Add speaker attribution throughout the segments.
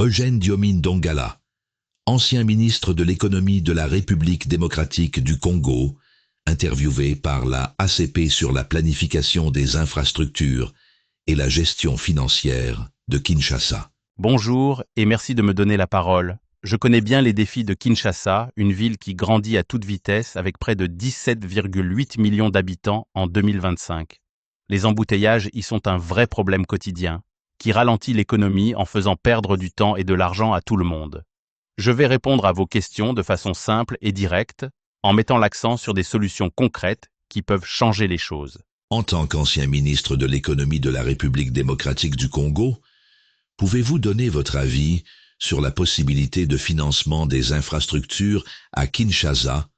Speaker 1: Eugène Diomine Dongala, ancien ministre de l'économie de la République démocratique du Congo, interviewé par la ACP sur la planification des infrastructures et la gestion financière de Kinshasa.
Speaker 2: Bonjour et merci de me donner la parole. Je connais bien les défis de Kinshasa, une ville qui grandit à toute vitesse avec près de 17,8 millions d'habitants en 2025. Les embouteillages y sont un vrai problème quotidien, qui ralentit l'économie en faisant perdre du temps et de l'argent à tout le monde. Je vais répondre à vos questions de façon simple et directe, en mettant l'accent sur des solutions concrètes qui peuvent changer les choses.
Speaker 1: En tant qu'ancien ministre de l'économie de la République démocratique du Congo, pouvez-vous donner votre avis sur la possibilité de financement des infrastructures à Kinshasa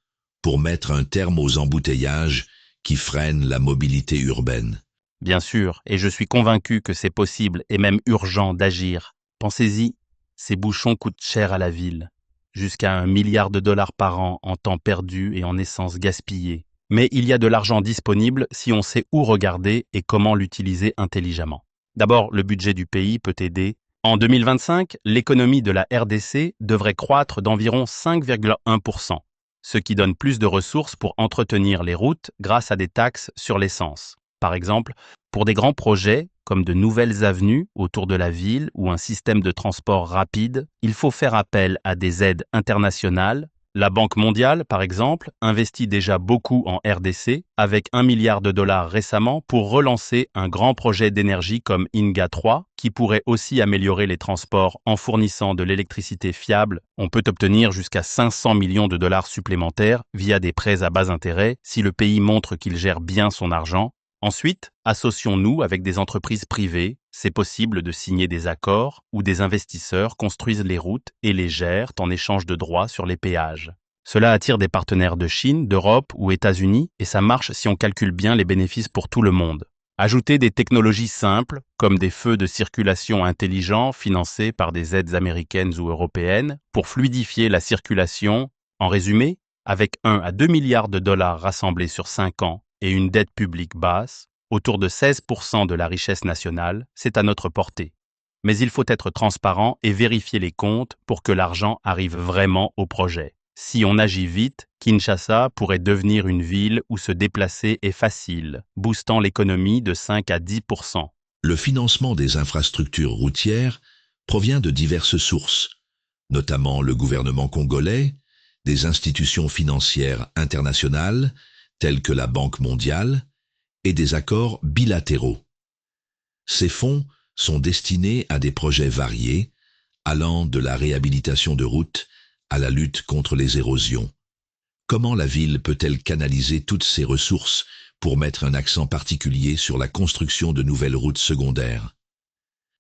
Speaker 1: pour mettre un terme aux embouteillages qui freinent la mobilité urbaine?
Speaker 2: Bien sûr, et je suis convaincu que c'est possible et même urgent d'agir. Pensez-y, ces bouchons coûtent cher à la ville, jusqu'à 1 milliard de dollars par an en temps perdu et en essence gaspillée. Mais il y a de l'argent disponible si on sait où regarder et comment l'utiliser intelligemment. D'abord, le budget du pays peut aider. En 2025, l'économie de la RDC devrait croître d'environ 5,1%, ce qui donne plus de ressources pour entretenir les routes grâce à des taxes sur l'essence. Par exemple, pour des grands projets, comme de nouvelles avenues autour de la ville ou un système de transport rapide, il faut faire appel à des aides internationales. La Banque mondiale, par exemple, investit déjà beaucoup en RDC, avec 1 milliard de dollars récemment pour relancer un grand projet d'énergie comme INGA 3, qui pourrait aussi améliorer les transports en fournissant de l'électricité fiable. On peut obtenir jusqu'à 500 millions de dollars supplémentaires via des prêts à bas intérêt si le pays montre qu'il gère bien son argent. Ensuite, associons-nous avec des entreprises privées. C'est possible de signer des accords où des investisseurs construisent les routes et les gèrent en échange de droits sur les péages. Cela attire des partenaires de Chine, d'Europe ou États-Unis et ça marche si on calcule bien les bénéfices pour tout le monde. Ajoutez des technologies simples, comme des feux de circulation intelligents financés par des aides américaines ou européennes, pour fluidifier la circulation. En résumé, avec 1 à 2 milliards de dollars rassemblés sur 5 ans, et une dette publique basse, autour de 16% de la richesse nationale, c'est à notre portée. Mais il faut être transparent et vérifier les comptes pour que l'argent arrive vraiment au projet. Si on agit vite, Kinshasa pourrait devenir une ville où se déplacer est facile, boostant l'économie de 5 à 10%.
Speaker 1: Le financement des infrastructures routières provient de diverses sources, notamment le gouvernement congolais, des institutions financières internationales, tels que la Banque mondiale, et des accords bilatéraux. Ces fonds sont destinés à des projets variés, allant de la réhabilitation de routes à la lutte contre les érosions. Comment la ville peut-elle canaliser toutes ces ressources pour mettre un accent particulier sur la construction de nouvelles routes secondaires?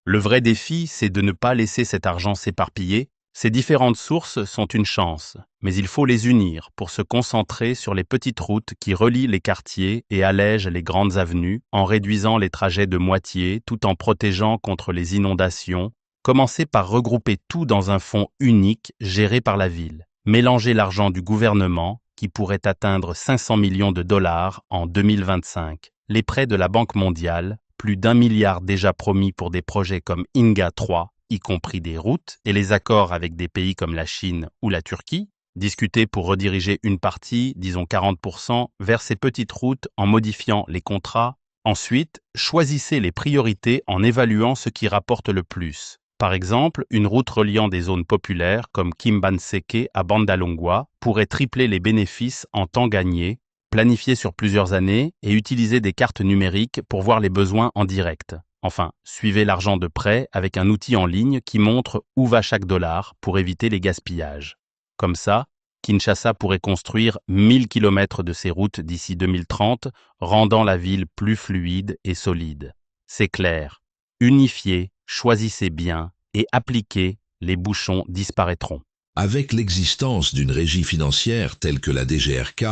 Speaker 2: Le vrai défi, c'est de ne pas laisser cet argent s'éparpiller. Ces différentes sources sont une chance, mais il faut les unir pour se concentrer sur les petites routes qui relient les quartiers et allègent les grandes avenues en réduisant les trajets de moitié tout en protégeant contre les inondations. Commencez par regrouper tout dans un fonds unique géré par la ville. Mélangez l'argent du gouvernement, qui pourrait atteindre 500 millions de dollars en 2025, les prêts de la Banque mondiale, plus d'1 milliard déjà promis pour des projets comme INGA 3, y compris des routes, et les accords avec des pays comme la Chine ou la Turquie, discuter pour rediriger une partie, disons 40%, vers ces petites routes en modifiant les contrats. Ensuite, choisissez les priorités en évaluant ce qui rapporte le plus. Par exemple, une route reliant des zones populaires comme Kimbanseke à Bandalongwa pourrait tripler les bénéfices en temps gagné, planifier sur plusieurs années et utiliser des cartes numériques pour voir les besoins en direct. Enfin, suivez l'argent de près avec un outil en ligne qui montre où va chaque dollar pour éviter les gaspillages. Comme ça, Kinshasa pourrait construire 1000 km de ces routes d'ici 2030, rendant la ville plus fluide et solide. C'est clair. Unifiez, choisissez bien et appliquez, les bouchons disparaîtront.
Speaker 1: Avec l'existence d'une régie financière telle que la DGRK,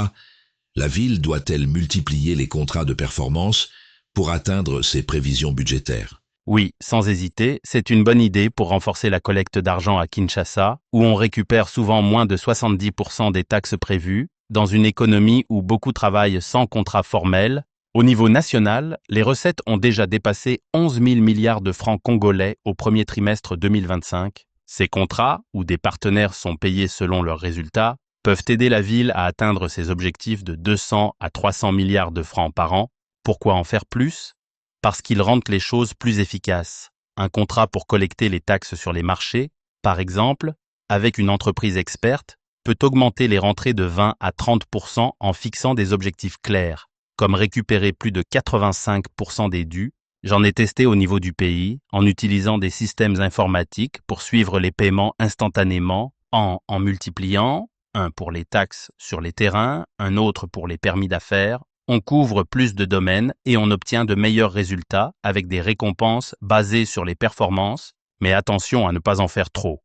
Speaker 1: la ville doit-elle multiplier les contrats de performance pour atteindre ses prévisions budgétaires?
Speaker 2: Oui, sans hésiter, c'est une bonne idée pour renforcer la collecte d'argent à Kinshasa, où on récupère souvent moins de 70% des taxes prévues, dans une économie où beaucoup travaillent sans contrat formel. Au niveau national, les recettes ont déjà dépassé 11 000 milliards de francs congolais au premier trimestre 2025. Ces contrats, où des partenaires sont payés selon leurs résultats, peuvent aider la ville à atteindre ses objectifs de 200 à 300 milliards de francs par an. Pourquoi en faire plus? Parce qu'ils rendent les choses plus efficaces. Un contrat pour collecter les taxes sur les marchés, par exemple, avec une entreprise experte, peut augmenter les rentrées de 20 à 30% en fixant des objectifs clairs, comme récupérer plus de 85% des dus. J'en ai testé au niveau du pays, en utilisant des systèmes informatiques pour suivre les paiements instantanément, en multipliant, un pour les taxes sur les terrains, un autre pour les permis d'affaires. On couvre plus de domaines et on obtient de meilleurs résultats avec des récompenses basées sur les performances, mais attention à ne pas en faire trop.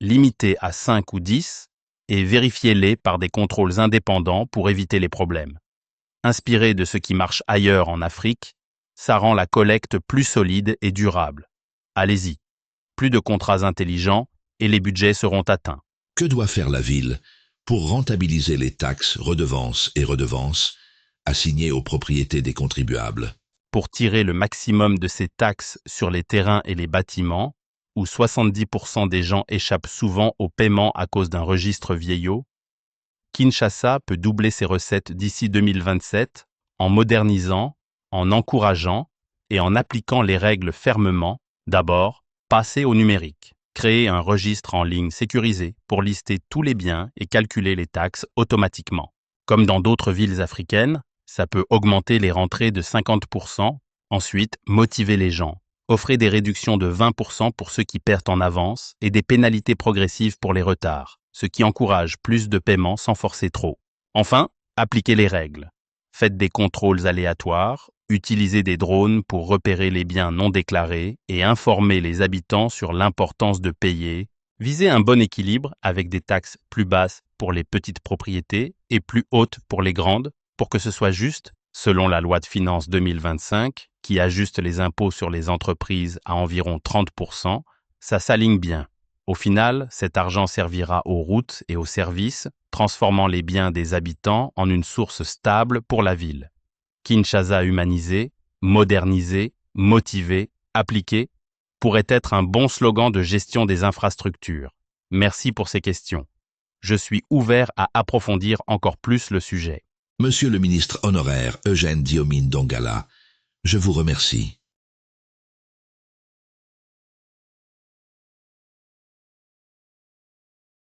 Speaker 2: Limitez à 5 ou 10 et vérifiez-les par des contrôles indépendants pour éviter les problèmes. Inspiré de ce qui marche ailleurs en Afrique, ça rend la collecte plus solide et durable. Allez-y, plus de contrats intelligents et les budgets seront atteints.
Speaker 1: Que doit faire la ville pour rentabiliser les taxes, redevances et redevances assignées aux propriétés des contribuables?
Speaker 2: Pour tirer le maximum de ces taxes sur les terrains et les bâtiments, où 70% des gens échappent souvent au paiement à cause d'un registre vieillot, Kinshasa peut doubler ses recettes d'ici 2027 en modernisant, en encourageant et en appliquant les règles fermement. D'abord, passer au numérique. Créer un registre en ligne sécurisé pour lister tous les biens et calculer les taxes automatiquement. Comme dans d'autres villes africaines, ça peut augmenter les rentrées de 50%. Ensuite, motiver les gens. Offrez des réductions de 20% pour ceux qui perdent en avance et des pénalités progressives pour les retards, ce qui encourage plus de paiements sans forcer trop. Enfin, appliquez les règles. Faites des contrôles aléatoires, utilisez des drones pour repérer les biens non déclarés et informez les habitants sur l'importance de payer. Visez un bon équilibre avec des taxes plus basses pour les petites propriétés et plus hautes pour les grandes, pour que ce soit juste, selon la loi de finances 2025, qui ajuste les impôts sur les entreprises à environ 30%, ça s'aligne bien. Au final, cet argent servira aux routes et aux services, transformant les biens des habitants en une source stable pour la ville. Kinshasa humanisé, modernisé, motivé, appliqué pourrait être un bon slogan de gestion des infrastructures. Merci pour ces questions. Je suis ouvert à approfondir encore plus le sujet.
Speaker 1: Monsieur le ministre honoraire Eugène Diomine Dongala, je vous remercie.